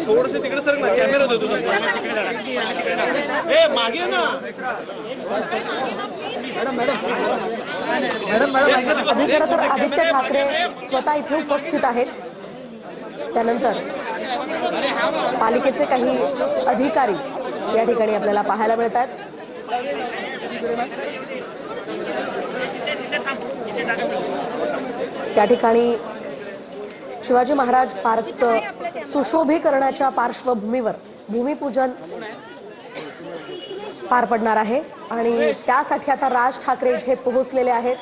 थोडस तिकडे सर ना, कॅमेरा होतो तुझा. ए मागे ना. आधी खरं तर आदित्य ठाकरे स्वतः इथे उपस्थित आहेत. त्यानंतर पालिकेचे काही अधिकारी या ठिकाणी आपल्याला पाहायला मिळतात. त्या ठिकाणी शिवाजी महाराज पार्कचं सुशोभीकरणाच्या पार्श्वभूमीवर भूमिपूजन पार पडणार आहे आणि त्यासाठी आता राज ठाकरे इथे पोहोचलेले आहेत.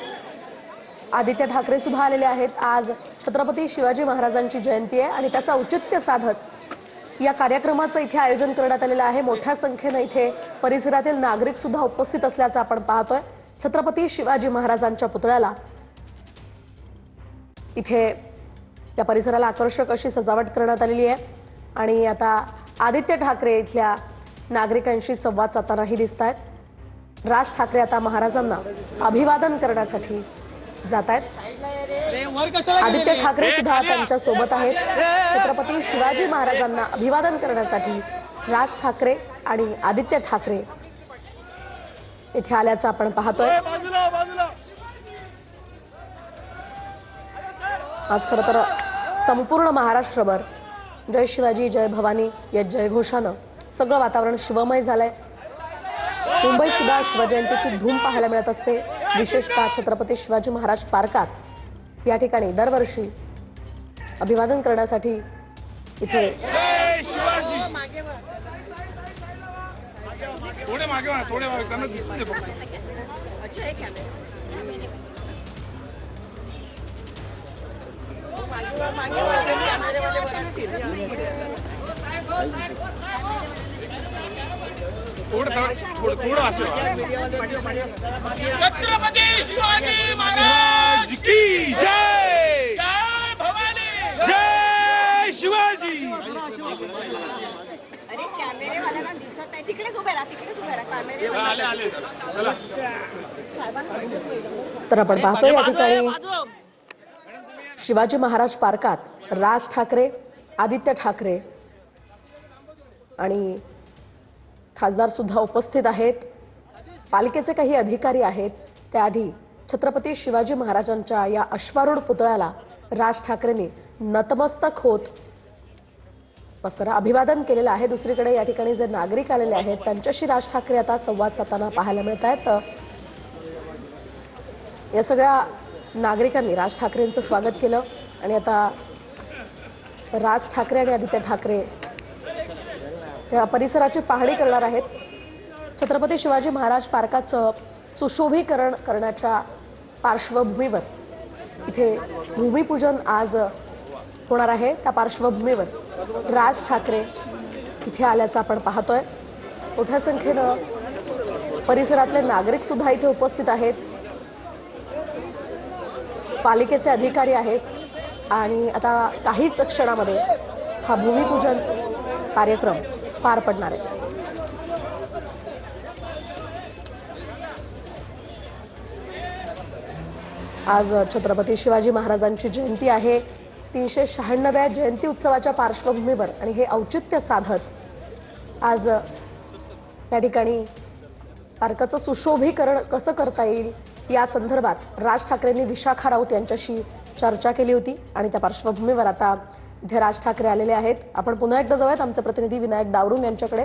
आदित्य ठाकरे सुद्धा आलेले आहेत. आज छत्रपती शिवाजी महाराजांची जयंती आहे आणि त्याचं औचित्य साधत या कार्यक्रमाचं इथे आयोजन करण्यात आलेलं आहे. मोठ्या संख्येनं इथे परिसरातील नागरिक सुद्धा उपस्थित असल्याचं आपण पाहतोय. छत्रपती शिवाजी महाराजांच्या पुतळ्याला इथे या परिसराला आकर्षक अशी सजावट करण्यात आलेली आहे आणि आता आदित्य ठाकरे इथल्या नागरिकांशी संवाद साधतानाही दिसत आहेत. राज ठाकरे आता महाराजांना अभिवादन करण्यासाठी जात आहेत. आदित्य ठाकरे सुद्धा त्यांच्या सोबत आहेत. छत्रपती शिवाजी महाराजांना अभिवादन करण्यासाठी राज ठाकरे आणि आदित्य ठाकरे इथे आल्याचं आपण पाहतोय. आज खरं तर संपूर्ण महाराष्ट्रभर जय शिवाजी जय भवानी या जयघोषानं सगळं वातावरण शिवमय झालंय. मुंबईत सुद्धा शिवजयंतीची धूम पाहायला मिळत असते. विशेषतः छत्रपती शिवाजी महाराज पार्कात या ठिकाणी दरवर्षी अभिवादन करण्यासाठी इथे छत्रपती शिवाजी महाराज की जय. जय भवानी. जय शिवाजी. अरे कॅमेरेवाल्याला दिसत नाही. तिकडेच उभे राहा, तिकडेच उभे राहा. कॅमेरे तर आपण पाहतोय या ठिकाणी शिवाजी महाराज पार्कात राज ठाकरे, आदित्य ठाकरे आणि खासदार सुद्धा उपस्थित आहेत. पालिकेचे काही अधिकारी आहेत. त्याआधी छत्रपती शिवाजी महाराजांच्या या अश्वारूढ पुतळ्याला राज ठाकरेंनी नतमस्तक होत अभिवादन केलेलं आहे. दुसरीकडे या ठिकाणी जे नागरिक आलेले आहेत त्यांच्याशी राज ठाकरे आता संवाद साधताना पाहायला मिळत आहेत. या सगळ्या नागरिकांनी राज ठाकरेंचं स्वागत केलं आणि आता राज ठाकरे आणि आदित्य ठाकरे या परिसराची पाहणी करणार आहेत. छत्रपती शिवाजी महाराज पार्काचं सुशोभीकरण करण्याच्या पार्श्वभूमीवर इथे भूमिपूजन आज होणार आहे. त्या पार्श्वभूमीवर राज ठाकरे इथे आल्याचं आपण पाहतोय. मोठ्या संख्येनं परिसरातले नागरिक सुद्धा इथे उपस्थित आहेत. पालिकेचे अधिकारी आहेत आणि आता काहीच क्षणामध्ये हा भूमिपूजन कार्यक्रम पार पडणार आहे. आज छत्रपती शिवाजी महाराजांची जयंती आहे. 396व्या जयंती उत्सवाच्या पार्श्वभूमीवर आणि हे औचित्य साधत आज या ठिकाणी पार्काचं सुशोभीकरण कसं करता येईल या संदर्भात राज ठाकरेंनी विशाखा राऊत यांच्याशी चर्चा केली होती आणि त्या पार्श्वभूमीवर आता इथे राज ठाकरे आलेले आहेत. आपण पुन्हा एकदा जाऊयात आमचे प्रतिनिधी विनायक डावरून यांच्याकडे.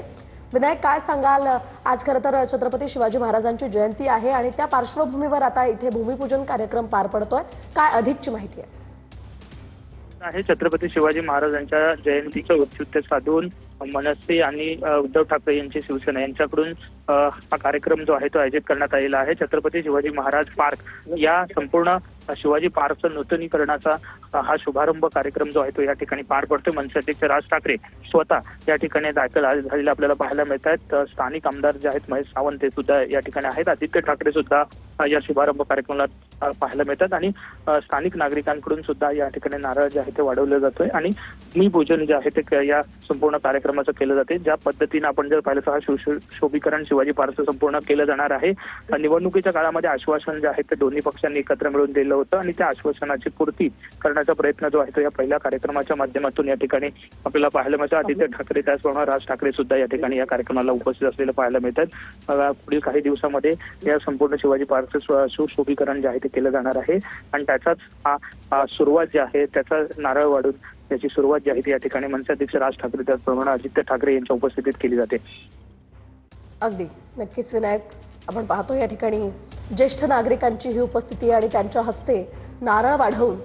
विनायक, काय सांगाल? आज खरं तर छत्रपती शिवाजी महाराजांची जयंती आहे आणि त्या पार्श्वभूमीवर आता इथे भूमिपूजन कार्यक्रम पार पडतोय. काय अधिकची माहिती आहे? छत्रपती शिवाजी महाराजांच्या जयंतीचं औचित्य साधून मनसे आणि उद्धव ठाकरे यांची शिवसेना यांच्याकडून हा कार्यक्रम जो आहे तो आयोजित करण्यात आलेला आहे. छत्रपती शिवाजी महाराज पार्क या संपूर्ण शिवाजी पार्कचं नूतनीकरणाचा हा शुभारंभ कार्यक्रम जो आहे तो या ठिकाणी पार पडतोय. मनसे अध्यक्ष राज ठाकरे स्वतः या ठिकाणी दाखल झालेले आपल्याला पाहायला मिळत आहेत. स्थानिक आमदार जे आहेत महेश सावंत ते सुद्धा या ठिकाणी आहेत. आदित्य ठाकरे सुद्धा या शुभारंभ कार्यक्रमाला पाहायला मिळतात आणि स्थानिक नागरिकांकडून सुद्धा या ठिकाणी नारळ जे आहे ते वाढवलं जातोय आणि भूमिपूजन जे आहे ते या संपूर्ण कार्यक्रमाचं केलं जाते. ज्या पद्धतीने आपण जर पाहिलं तर हा शोभीकरण शिवाजी पार्कचं संपूर्ण केलं जाणार आहे. निवडणुकीच्या काळामध्ये आश्वासन जे आहे ते दोन्ही पक्षांनी एकत्र मिळून दिलं होतं आणि त्या आश्वासनाची पूर्ती करण्याचा प्रयत्न जो आहे तो या पहिल्या कार्यक्रमाच्या माध्यमातून या ठिकाणी आपल्याला पाहायला मिळतं. आदित्य ठाकरे त्याचप्रमाणे राज ठाकरे सुद्धा या ठिकाणी या कार्यक्रमाला उपस्थित असलेलं पाहायला मिळतात. पुढील काही दिवसामध्ये या संपूर्ण शिवाजी पार्कचं सुशोभीकरण जे आहे ते केलं जाणार आहे आणि त्याचाच हा सुरुवात जी आहे त्याचा नारळ वाढून त्याची सुरुवात जी आहे ती या ठिकाणी मनसे अध्यक्ष राज ठाकरे त्याचप्रमाणे आदित्य ठाकरे यांच्या उपस्थितीत केली जाते. अगदी नक्कीच विनायक, आपण पाहतो या ठिकाणी ज्येष्ठ नागरिकांची ही उपस्थिती आणि त्यांच्या हस्ते नारळ वाढवून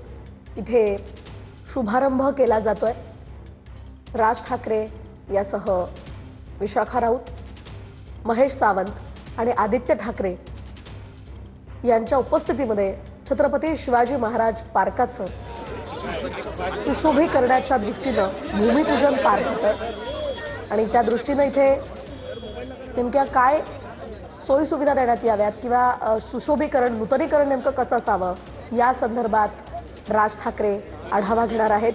इथे शुभारंभ केला जातोय. राज ठाकरे यासह विशाखा राऊत, महेश सावंत आणि आदित्य ठाकरे यांच्या उपस्थितीमध्ये छत्रपती शिवाजी महाराज पार्काचं सुशोभीकरणाच्या दृष्टीनं भूमिपूजन पार पडतंय आणि त्या दृष्टीनं इथे नेमक्या काय सोयीसुविधा देण्यात याव्यात किंवा सुशोभीकरण नूतनीकरण नेमकं कसं असावं या संदर्भात राज ठाकरे आढावा घेणार आहेत.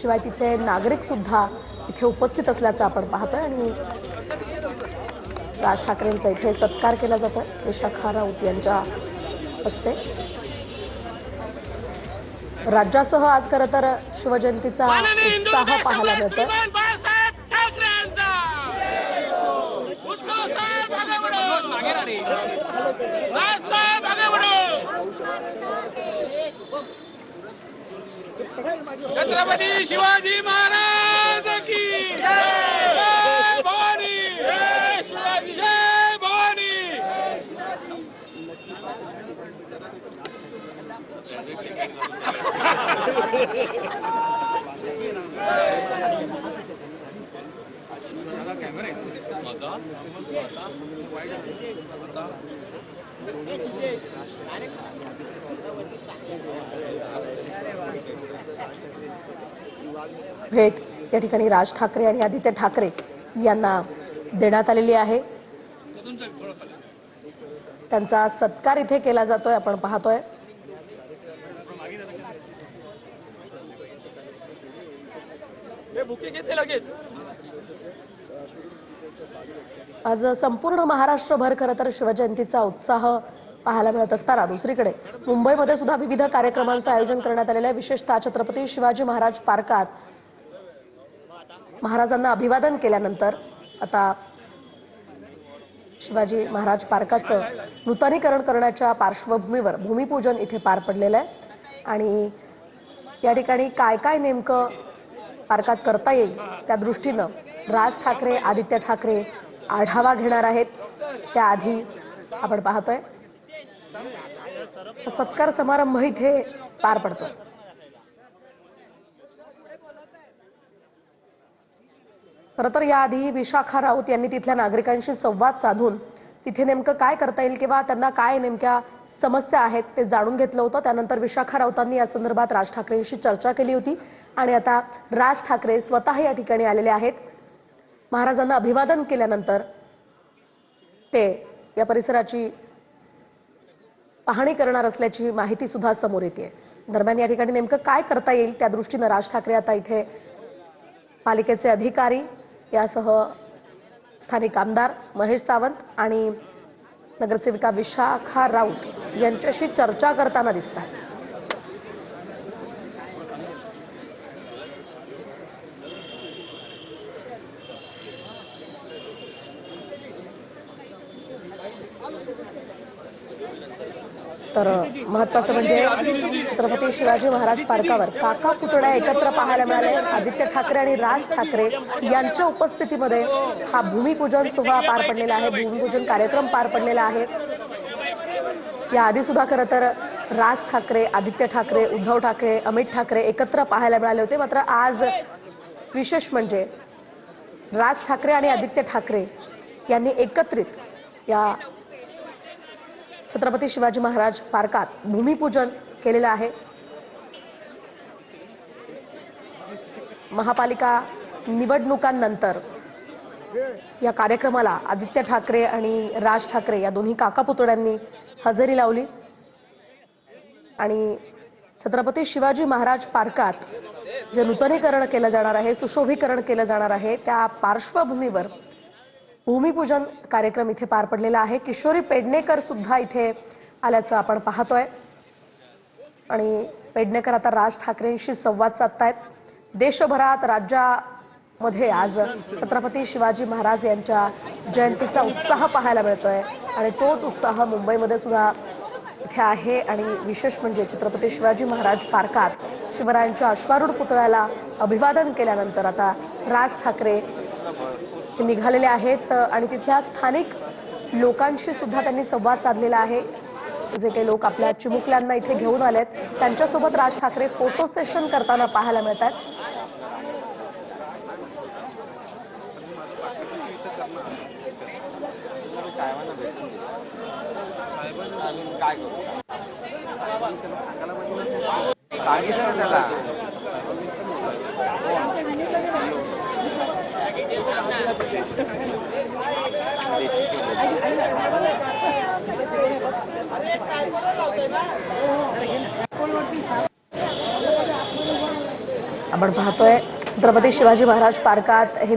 शिवाय तिथले नागरिक सुद्धा इथे उपस्थित असल्याचं आपण पाहतोय आणि राज ठाकरेंचा इथे सत्कार केला जातोय विशाखा राऊत यांच्या हस्ते. राज्यासह आज खरं तर शिवजयंतीचा उत्साह पाहायला मिळतोय. छत्रपती शिवाजी महाराज की जय भवानी, जय शिवाजी, जय भवानी. भेट या ठिकाणी राज ठाकरे आणि आदित्य ठाकरे यांना देण्यात आलेली आहे. त्यांचा सत्कार इथे केला जातोय आपण पाहतोय. आज संपूर्ण महाराष्ट्रभर खरं तर शिवजयंतीचा उत्साह पाहायला मिळत असताना दुसरीकडे मुंबईमध्ये सुद्धा विविध कार्यक्रमांचं आयोजन करण्यात आलेलं आहे. विशेषतः छत्रपती शिवाजी महाराज पार्कात महाराजांना अभिवादन केल्यानंतर आता शिवाजी महाराज पार्काचं नूतनीकरण करण्याच्या पार्श्वभूमीवर भूमिपूजन इथे पार पडलेलं आहे आणि या ठिकाणी काय काय नेमकं पार्कात करता येईल त्या दृष्टीनं राज ठाकरे आदित्य ठाकरे आढावा घेणार आहेत. त्याआधी आपण पाहतोय सत्कार समारंभ इथे पार पडतोय. खरं तर याआधी विशाखा राऊत यांनी तिथल्या नागरिकांशी संवाद साधून तिथे नेमकं काय करता येईल किंवा त्यांना काय नेमक्या समस्या आहेत ते जाणून घेतलं होतं. त्यानंतर विशाखा राऊतांनी या संदर्भात राज ठाकरेंशी चर्चा केली होती आणि आता राज ठाकरे स्वतः या ठिकाणी आलेले आहेत. महाराजांना अभिवादन केल्यानंतर ते या परिसराची पाहणी करणार असल्याची माहिती सुद्धा समोर येते. दरम्यान या ठिकाणी नेमकं काय करता येईल त्या दृष्टीनं राज ठाकरे आता इथे पालिकेचे अधिकारी यासह स्थानिक आमदार महेश सावंत आणि नगरसेविका विशाखा राऊत यांच्याशी चर्चा करताना दिसतात. तर महत्त्वाचं म्हणजे छत्रपती शिवाजी महाराज पार्कावर काका पुतळ्या एकत्र पाहायला मिळाले. आदित्य ठाकरे आणि राज ठाकरे यांच्या उपस्थितीमध्ये हा भूमिपूजन सोहळा पार पडलेला आहे. भूमिपूजन कार्यक्रम पार पडलेला आहे. याआधी सुद्धा खरं तर राज ठाकरे आदित्य ठाकरे उद्धव ठाकरे अमित ठाकरे एकत्र पाहायला मिळाले होते. मात्र आज विशेष म्हणजे राज ठाकरे आणि आदित्य ठाकरे यांनी एकत्रित या छत्रपती शिवाजी महाराज पार्कात भूमिपूजन केलेलं आहे. महापालिका निवडणुकांनंतर या कार्यक्रमाला आदित्य ठाकरे आणि राज ठाकरे या दोन्ही काका पुतळ्यांनी हजेरी लावली. आणि छत्रपती शिवाजी महाराज पार्कात जे नूतनीकरण केलं जाणार आहे, सुशोभीकरण केलं जाणार आहे, त्या पार्श्वभूमीवर भूमिपूजन कार्यक्रम इथे पार पडलेला आहे। किशोरी पेडणेकर सुद्धा इथे आल्याचं आपण पाहतोय आणि पेडणेकर आता राज ठाकरेंशी संवाद साधतायत। देशभरात राज्यामध्ये आज छत्रपती शिवाजी महाराज यांच्या जयंतीचा उत्साह पाहायला मिळतोय आणि तोच उत्साह मुंबईमध्ये सुद्धा इथे आहे। आणि विशेष म्हणजे छत्रपती शिवाजी महाराज पार्कात शिवरायांच्या अश्वारूढ पुतळ्याला अभिवादन केल्यानंतर आता राज ठाकरे हे निघालेले आहेत आणि तिथल्या स्थानिक लोकांशी सुद्धा त्यांनी संवाद साधलेला आहे। जे काही लोक आपल्या चिमुकल्यांना इथे घेऊन आलेत त्यांच्यासोबत राज ठाकरे फोटो सेशन करताना पाहायला मिळतात। आपण पाहतोय छत्रपती शिवाजी महाराज पार्कात हे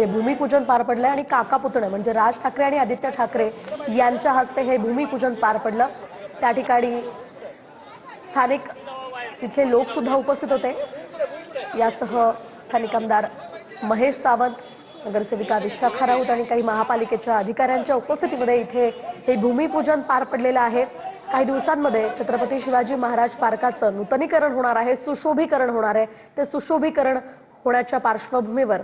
भूमिपूजन पार पडलंय आणि काका पुतणे म्हणजे राज ठाकरे आणि आदित्य ठाकरे यांच्या हस्ते हे भूमिपूजन पार पडलं। त्या ठिकाणी स्थानिक तिथले लोक सुद्धा उपस्थित होते। यासह स्थानिक आमदार महेश सावंत, नगरसेविका विशाखा राऊत आणि काही महापालिकेच्या अधिकाऱ्यांच्या उपस्थितीमध्ये इथे हे भूमिपूजन पार पडलेलं आहे। काही दिवसांमध्ये छत्रपती शिवाजी महाराज पार्काचं नूतनीकरण होणार आहे, सुशोभीकरण होणार आहे। ते सुशोभीकरण होण्याच्या पार्श्वभूमीवर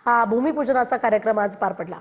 हा भूमिपूजनाचा कार्यक्रम आज पार पडला।